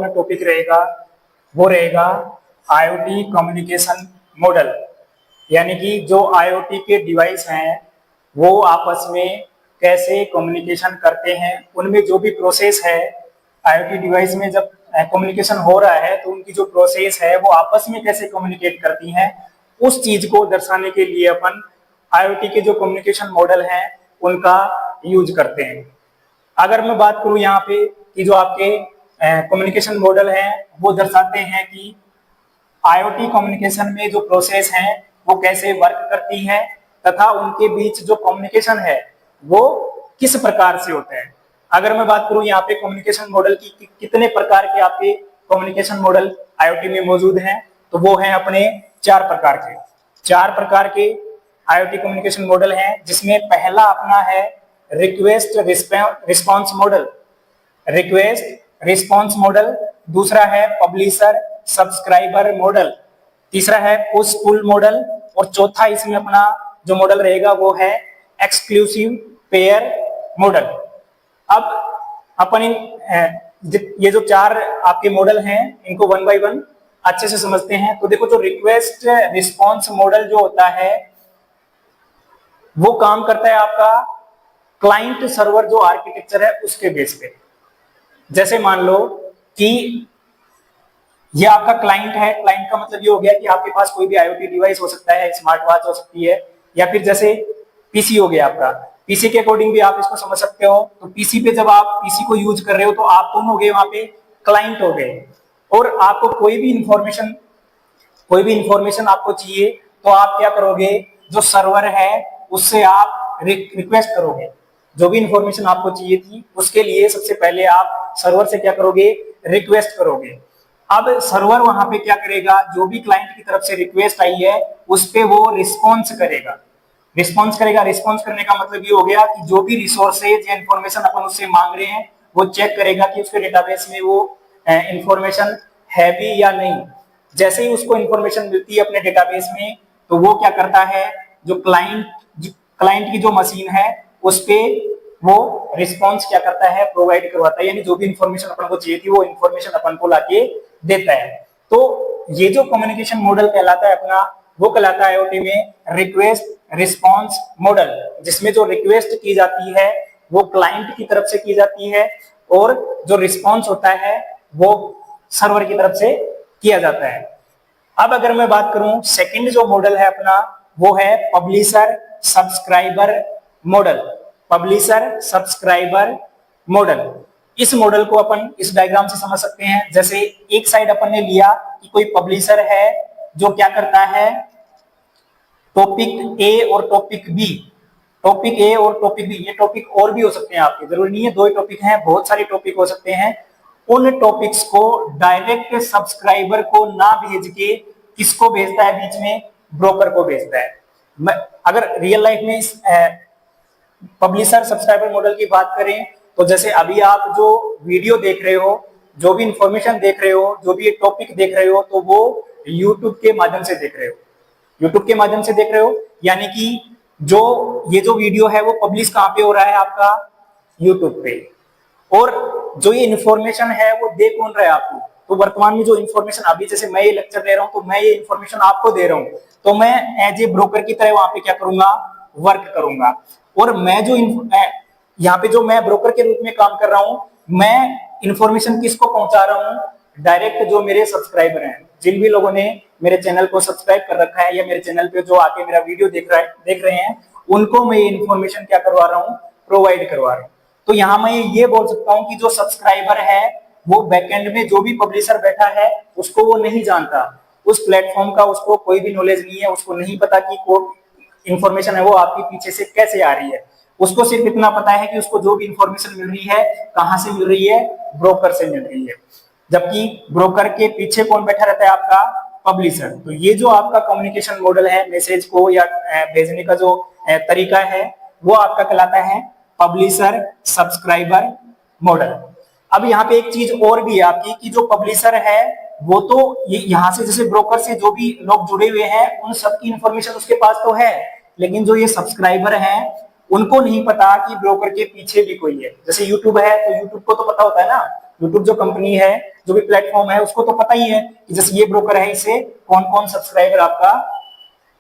अपना टॉपिक रहेगा वो रहेगा आईओटी कम्युनिकेशन मॉडल, यानी कि जो आईओटी के डिवाइस हैं वो आपस में कैसे कम्युनिकेशन करते हैं, उनमें जो भी प्रोसेस है आईओटी डिवाइस में जब कम्युनिकेशन हो रहा है तो उनकी जो प्रोसेस है वो आपस में कैसे कम्युनिकेट करती हैं, उस चीज को दर्शाने के लिए अपन आईओटी के जो कम्युनिकेशन मॉडल हैं उनका यूज करते हैं। अगर मैं बात करूं यहाँ पे कि जो आपके कम्युनिकेशन मॉडल हैं वो दर्शाते हैं कि आईओटी कम्युनिकेशन में जो प्रोसेस है वो कैसे वर्क करती है तथा उनके बीच जो कम्युनिकेशन है वो किस प्रकार से होता है। अगर मैं बात करूं यहाँ पे कम्युनिकेशन मॉडल की कितने प्रकार के आपके कम्युनिकेशन मॉडल आईओटी में मौजूद हैं, तो वो हैं अपने 4 प्रकार के। 4 प्रकार के आईओटी कम्युनिकेशन मॉडल हैं, जिसमें पहला अपना है request response model, request response model. दूसरा है पब्लिशर सब्सक्राइबर मॉडल। तीसरा है पुश पुल मॉडल। और चौथा इसमें अपना जो मॉडल रहेगा वो है एक्सक्लूसिव पेयर मॉडल। अब अपन ये जो 4 आपके मॉडल हैं इनको 1 बाय 1 अच्छे से समझते हैं। तो देखो, जो रिक्वेस्ट रिस्पॉन्स मॉडल जो होता है वो काम करता है आपका क्लाइंट सर्वर जो आर्किटेक्चर है उसके बेस पे। जैसे मान लो कि ये आपका क्लाइंट है, क्लाइंट का मतलब ये हो गया कि आपके पास कोई भी आईओटी डिवाइस हो सकता है, स्मार्ट वॉच हो सकती है, या फिर जैसे पीसी हो गया आपका। पीसी के अकॉर्डिंग भी आप इसको समझ सकते हो। तो पीसी पे जब आप पीसी को यूज कर रहे हो तो आप कौन हो गए, वहां पे क्लाइंट हो गए। और आपको कोई भी इंफॉर्मेशन आपको चाहिए तो आप क्या करोगे, जो सर्वर है उससे आप रिक्वेस्ट करोगे। जो भी इंफॉर्मेशन आपको चाहिए थी उसके लिए सबसे पहले आप सर्वर से क्या करोगे, रिक्वेस्ट करोगे। अब सर्वर वहां पे क्या करेगा, जो भी क्लाइंट की तरफ से रिक्वेस्ट आई है उस पे वो रिस्पॉन्स करेगा। रिस्पॉन्स करने का मतलब ये हो गया कि जो भी रिसोर्सेज या इंफॉर्मेशन अपन उससे मांग रहे हैं वो चेक करेगा कि उसके डेटाबेस में वो इंफॉर्मेशन है भी या नहीं। जैसे ही उसको इंफॉर्मेशन मिलती है अपने डेटाबेस में तो वो क्या करता है, जो क्लाइंट की जो मशीन है उस पे वो रिस्पॉन्स क्या करता है, प्रोवाइड करवाता है। यानी जो भी इंफॉर्मेशन अपन को चाहिए थी वो इंफॉर्मेशन अपन को लाके देता है। तो ये जो कम्युनिकेशन मॉडल कहलाता है अपना, वो कहलाता है आईओटी में रिक्वेस्ट रिस्पॉन्स मॉडल, जिसमें जो रिक्वेस्ट की जाती है वो क्लाइंट की तरफ से की जाती है और जो रिस्पॉन्स होता है वो सर्वर की तरफ से किया जाता है। अब अगर मैं बात करूं सेकंड जो मॉडल है अपना, वो है publisher subscriber model. Publisher subscriber model, इस मॉडल को अपन इस डायग्राम से समझ सकते हैं। जैसे एक साइड अपन ने लिया कि कोई पब्लिशर है जो क्या करता है, टॉपिक ए और टॉपिक बी, टॉपिक ए और टॉपिक बी, ये टॉपिक और भी हो सकते हैं आपके, जरूरी नहीं है 2 ही टॉपिक हैं, बहुत सारे टॉपिक हो सकते हैं। उन टॉपिक्स को डायरेक्ट सब्सक्राइबर को ना भेज के किसको भेजता है, बीच में ब्रोकर को भेजता है। अगर रियल लाइफ में इस पब्लिशर सब्सक्राइबर मॉडल की बात करें तो जैसे अभी आप जो वीडियो देख रहे हो, जो भी इंफॉर्मेशन देख रहे हो, जो भी टॉपिक देख रहे हो, तो वो यूट्यूब के माध्यम से देख रहे हो, यूट्यूब के माध्यम से देख रहे हो। यानी कि ये जो वीडियो है वो पब्लिश कहाँ पे हो रहा है, आपका यूट्यूब पे। और जो ये इंफॉर्मेशन है वो दे कौन रहा है आपको, तो वर्तमान में जो इंफॉर्मेशन अभी जैसे मैं ये लेक्चर दे रहा हूँ तो मैं ये इंफॉर्मेशन आपको दे रहा हूँ, तो मैं एज ए ब्रोकर की तरह वहां पे क्या करूंगा, वर्क करूंगा। और मैं जो यहाँ पे जो मैं ब्रोकर के रूप में काम कर रहा हूँ, मैं इंफॉर्मेशन किसको पहुंचा रहा हूँ, डायरेक्ट जो मेरे सब्सक्राइबर हैं, जिन भी लोगों ने मेरे चैनल को सब्सक्राइब कर रखा है या मेरे चैनल पे जो आके मेरा वीडियो देख रहे हैं, उनको मैं ये इन्फॉर्मेशन क्या करवा रहा हूँ, प्रोवाइड करवा रहा हूँ। तो यहाँ मैं ये बोल सकता हूँ कि जो सब्सक्राइबर है वो बैकएंड में जो भी पब्लिशर बैठा है उसको वो नहीं जानता, उस प्लेटफॉर्म का उसको कोई भी नॉलेज नहीं है, उसको नहीं पता कि इंफॉर्मेशन है वो आपके पीछे से कैसे आ रही है। उसको सिर्फ इतना पता है कि उसको जो भी इंफॉर्मेशन मिल रही है कहां से मिल रही है, ब्रोकर से मिल रही है। जबकि ब्रोकर के पीछे कौन बैठा रहता है, आपका पब्लिशर। तो ये जो आपका कम्युनिकेशन मॉडल है, मैसेज को या भेजने का जो तरीका है वो आपका कहलाता है पब्लिशर सब्सक्राइबर मॉडल। अब यहाँ पे एक चीज और भी है आपकी कि जो पब्लिशर है वो तो यहाँ से जैसे ब्रोकर से जो भी लोग जुड़े हुए हैं उन सबकी इंफॉर्मेशन उसके पास तो है, लेकिन जो ये सब्सक्राइबर हैं उनको नहीं पता कि ब्रोकर के पीछे भी कोई है। जैसे यूट्यूब है तो यूट्यूब को तो पता होता है ना, यूट्यूब जो कंपनी है, जो भी प्लेटफॉर्म है, उसको तो पता ही है कि जैसे ये ब्रोकर है, इससे कौन कौन सब्सक्राइबर आपका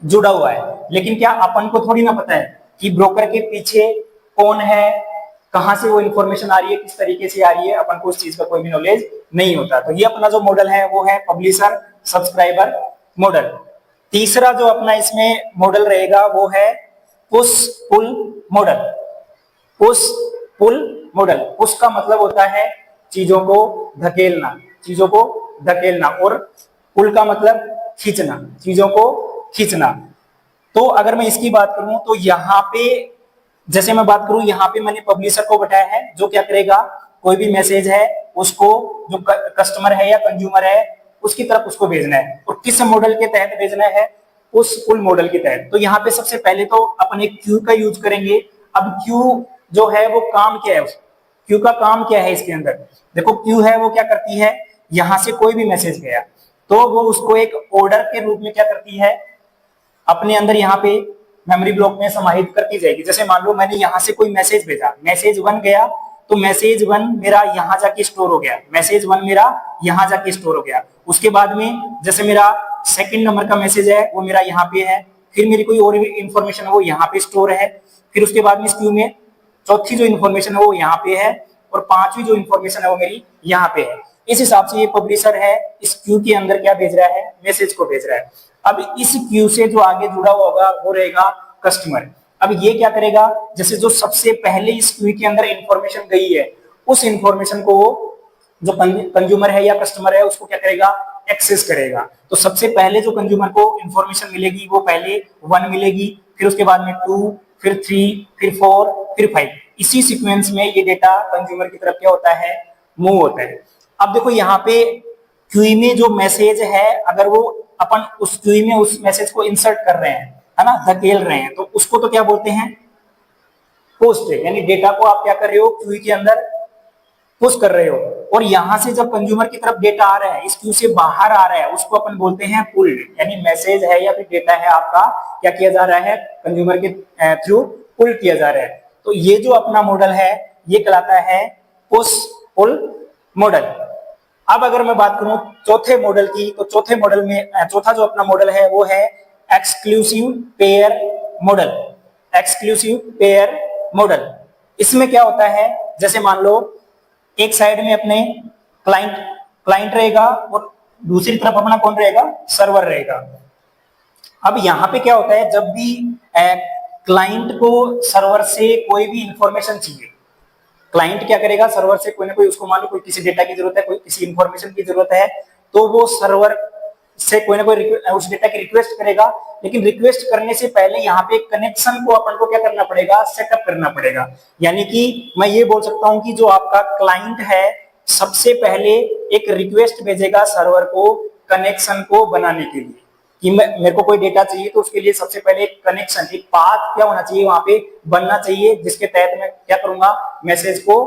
जुड़ा हुआ है। लेकिन क्या अपन को थोड़ी ना पता है कि ब्रोकर के पीछे कौन है, कहां से वो इंफॉर्मेशन आ रही है, किस तरीके से आ रही है, अपन को उस चीज का कोई भी नॉलेज नहीं होता। तो ये अपना जो मॉडल है वो है पब्लिशर सब्सक्राइबर मॉडल। तीसरा जो अपना इसमें मॉडल रहेगा वो है push pull model. Push pull model, push का मतलब होता है चीजों को धकेलना, चीजों को धकेलना, और पुल का मतलब खींचना, चीजों को खींचना। तो अगर मैं इसकी बात करूं तो यहाँ पे जैसे मैं बात करूं, यहाँ पे मैंने पब्लिशर को बताया है जो क्या करेगा, कोई भी मैसेज है उसको जो कस्टमर है या कंज्यूमर है उसकी तरफ उसको भेजना है, और किस मॉडल के तहत भेजना है, उस पुल मॉडल के तहत। तो यहाँ पे सबसे पहले तो अपन एक क्यू का यूज करेंगे। अब क्यू जो है वो काम क्या है, क्यू का काम क्या है इसके अंदर, देखो क्यू है वो क्या करती है, यहां से कोई भी मैसेज गया तो वो उसको एक ऑर्डर के रूप में क्या करती है, अपने अंदर यहाँ पे मेमोरी ब्लॉक में समाहित करती जाएगी। जैसे मान लो मैंने यहाँ से कोई मैसेज भेजा, मैसेज 1 गया, तो मैसेज 1 मेरा यहाँ जाके स्टोर हो गया, मैसेज 1 मेरा यहाँ जाके स्टोर हो गया। उसके बाद में जैसे मेरा सेकंड नंबर का मैसेज है वो मेरा यहाँ पे है, फिर मेरी कोई और इन्फॉर्मेशन है वो यहाँ पे स्टोर है, फिर उसके बाद में इस क्यू में चौथी जो इन्फॉर्मेशन है वो यहाँ पे है, और पांचवी जो इन्फॉर्मेशन है वो मेरी यहाँ पे है। इस हिसाब से ये पब्लिशर है इस क्यू के अंदर क्या भेज रहा है, मैसेज को भेज रहा है। अब इस क्यू से जो आगे जुड़ा हुआ होगा वो रहेगा कस्टमर। अब ये क्या करेगा, जैसे जो सबसे पहले इस क्यू के अंदर इंफॉर्मेशन गई है उस इंफॉर्मेशन को जो कंज्यूमर है या कस्टमर है उसको क्या करेगा, एक्सेस करेगा। तो सबसे पहले जो कंज्यूमर को इंफॉर्मेशन मिलेगी वो पहले 1 मिलेगी, फिर उसके बाद में 2, फिर 3, फिर 4, फिर 5। इसी सीक्वेंस में ये डेटा कंज्यूमर की तरफ क्या होता है, मूव होता है। अब देखो यहाँ पे क्यू में जो मैसेज है, अगर वो अपन उस क्यू में उस मैसेज को इंसर्ट कर रहे हैं, है ना, धकेल रहे हैं, तो उसको तो क्या बोलते हैं, पोस्ट है। यानी डेटा को आप क्या कर रहे हो, क्यू के अंदर पुश कर रहे हो, और यहां से जब कंज्यूमर की तरफ डेटा आ रहा है, इस क्यू से बाहर आ रहा है, उसको अपन बोलते हैं पुल्ड। यानी मैसेज है या फिर डेटा है आपका क्या किया जा रहा है, कंज्यूमर के थ्रू पुल किया जा रहा है। तो ये जो अपना मॉडल है ये कहलाता है पुश पुल मॉडल। अब अगर मैं बात करूं चौथे मॉडल की, तो चौथे मॉडल में चौथा जो अपना मॉडल है वो है exclusive pair model. Exclusive pair model, इसमें क्या होता है, जैसे मान लो एक साइड में अपने क्लाइंट रहेगा और दूसरी तरफ अपना कौन रहेगा, सर्वर रहेगा। अब यहाँ पे क्या होता है, जब भी क्लाइंट को सर्वर से कोई भी इंफॉर्मेशन चाहिए, क्लाइंट क्या करेगा, सर्वर से कोई ना कोई, उसको मान लो कोई किसी डेटा की जरूरत है, कोई किसी इंफॉर्मेशन की जरूरत है, तो वो सर्वर से कोई ना कोई उस डेटा की रिक्वेस्ट करेगा। लेकिन रिक्वेस्ट करने से पहले यहाँ पे कनेक्शन को अपन को क्या करना पड़ेगा, सेटअप करना पड़ेगा। यानी कि मैं ये बोल सकता हूं कि जो आपका क्लाइंट है सबसे पहले एक रिक्वेस्ट भेजेगा सर्वर को कनेक्शन को बनाने के लिए, कि मेरे को कोई डेटा चाहिए, तो उसके लिए सबसे पहले एक कनेक्शन, एक पाथ क्या होना चाहिए, वहां पे बनना चाहिए, जिसके तहत मैं क्या करूंगा, मैसेज को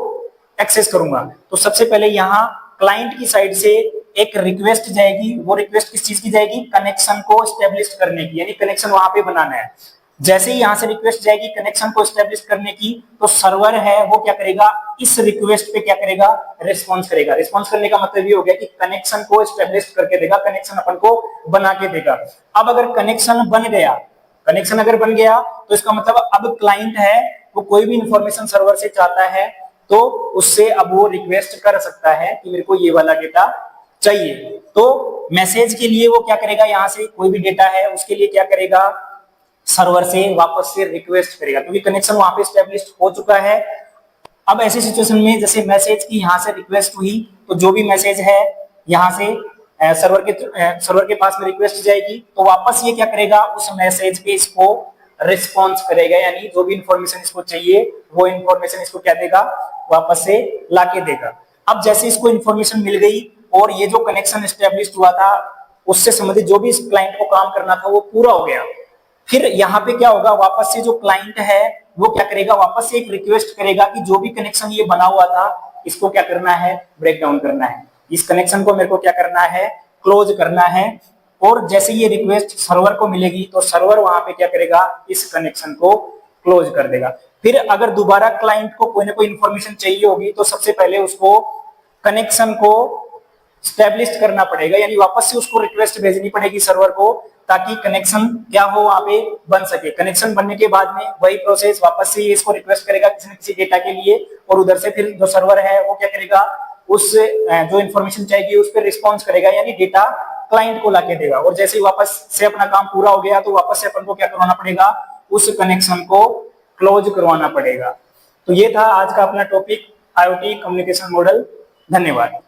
एक्सेस करूंगा। तो सबसे पहले यहाँ क्लाइंट की साइड से एक रिक्वेस्ट जाएगी, वो रिक्वेस्ट किस चीज की जाएगी, कनेक्शन को स्टेब्लिश करने की, यानी कनेक्शन वहां पे बनाना है। जैसे ही यहां से रिक्वेस्ट जाएगी कनेक्शन को स्टेब्लिश करने की, तो सर्वर है वो क्या करेगा, इस रिक्वेस्ट पे क्या करेगा, रिस्पॉन्स करेगा। रिस्पॉन्स करने का मतलब ये हो गया कि कनेक्शन को स्टेब्लिश करके देगा, कनेक्शन अपन को बना के देगा। अब अगर कनेक्शन बन गया, कनेक्शन अगर बन गया तो इसका मतलब अब क्लाइंट है वो कोई भी इंफॉर्मेशन सर्वर से चाहता है तो उससे अब वो रिक्वेस्ट कर सकता है कि मेरे को ये वाला डेटा चाहिए। तो मैसेज के लिए वो क्या करेगा, यहां से कोई भी डेटा है उसके लिए क्या करेगा, सर्वर से वापस से रिक्वेस्ट करेगा, क्योंकि कनेक्शन वहां पे स्टैब्लिश हो चुका है। अब ऐसी सिचुएशन में जैसे मैसेज की यहां से रिक्वेस्ट हुई, तो जो भी मैसेज है यहां से सर्वर के पास में रिक्वेस्ट जाएगी, तो वापस ये क्या करेगा, उस मैसेज पे इसको रिस्पॉन्स करेगा, यानी जो भी इंफॉर्मेशन इसको चाहिए वो इंफॉर्मेशन इसको क्या देगा, वापस से लाके देगा। अब जैसे इसको इंफॉर्मेशन मिल गई और ये जो कनेक्शन एस्टेब्लिश हुआ था उससे संबंधित जो भी इस क्लाइंट को काम करना था वो पूरा हो गया, फिर यहाँ पे क्या होगा, वापस से जो क्लाइंट है वो क्या करेगा, वापस से एक रिक्वेस्ट करेगा कि जो भी कनेक्शन ये बना हुआ था इसको क्या करना है, ब्रेक डाउन करना है, इस कनेक्शन को मेरे को क्या करना है, क्लोज करना है। और जैसे ये रिक्वेस्ट सर्वर को मिलेगी तो सर्वर वहां पे क्या करेगा, इस कनेक्शन को क्लोज कर देगा। फिर अगर दोबारा क्लाइंट को कोई ना कोई इंफॉर्मेशन चाहिए होगी तो सबसे पहले उसको कनेक्शन को स्टैब्लिश करना पड़ेगा, यानी वापस से उसको रिक्वेस्ट भेजनी पड़ेगी सर्वर को, ताकि कनेक्शन क्या हो वहां पे बन सके। कनेक्शन बनने के बाद में वही प्रोसेस वापस से इसको रिक्वेस्ट करेगा किसी न किसी डेटा के लिए, और उधर से फिर जो सर्वर है वो क्या करेगा, उस जो इन्फॉर्मेशन चाहिए उस पर रिस्पॉन्स करेगा, यानी डेटा क्लाइंट को लाके देगा। और जैसे ही वापस से अपना काम पूरा हो गया तो वापस से अपन को क्या करवाना पड़ेगा, उस कनेक्शन को क्लोज करवाना पड़ेगा। तो ये था आज का अपना टॉपिक, IoT कम्युनिकेशन मॉडल। धन्यवाद।